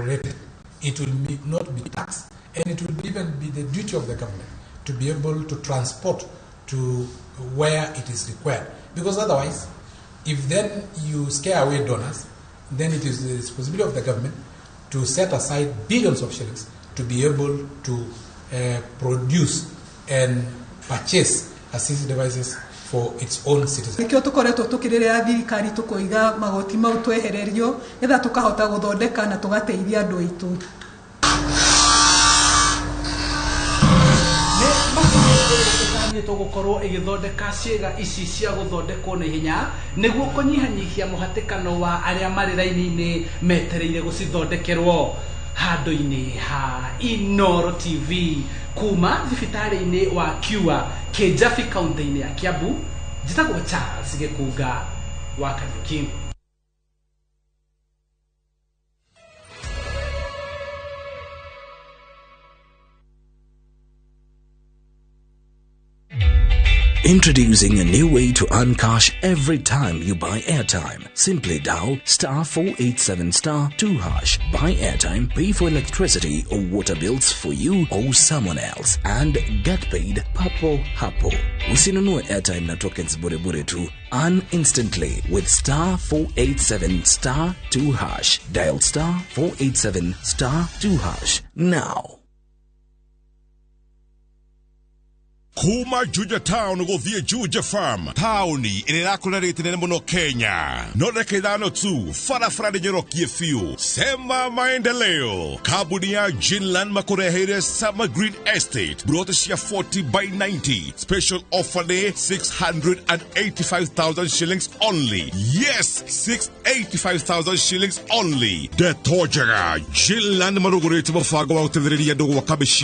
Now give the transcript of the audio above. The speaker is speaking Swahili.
rated. It will not be taxed, and it will even be the duty of the government to be able to transport to where it is required. Because otherwise, if then you scare away donors, then it is the responsibility of the government to set aside billions of shillings to be able to produce and purchase assistive devices for its own citizens. Nikio tukoretwo tukirira thirikari tukoiga magoti mau twehererio etha tukahota guthondeka na tugateithia andu aitu. Tugukorwo igithondeka ciega ici cia guthondekwo na ihenya niguo kunyihanyihia muhatikano wa aria mari raini-ini metereire gucithondekerwo handu-ini ha Inooro TV kuma thibitari-ini wa Kiua Kijabi kaunti-ini ya Kiambu. Njitagwo Charles Gikunga wa Kariuki. Introducing a new way to earn cash every time you buy airtime. Simply dial *487*2#. Buy airtime, pay for electricity or water bills for you or someone else, and get paid papo hapo. Usinunue airtime na tokens bure bure tu. Earn instantly with *487*2#. Dial *487*2# now. Kuma Juja Town go via Juja Farm. Towni inakularete nene muno Kenya. Nodeke dano tu farafara de Nyerokie Fiu. Sema maendeleo. Kabunia Jinland Makorehere Summer Green Estate. Brought us here 40 by 90. Special offer day 685,000 shillings only. Yes, 685,000 shillings only. The Tojara Jinland Marugurete Mafago out of the Wakabishi.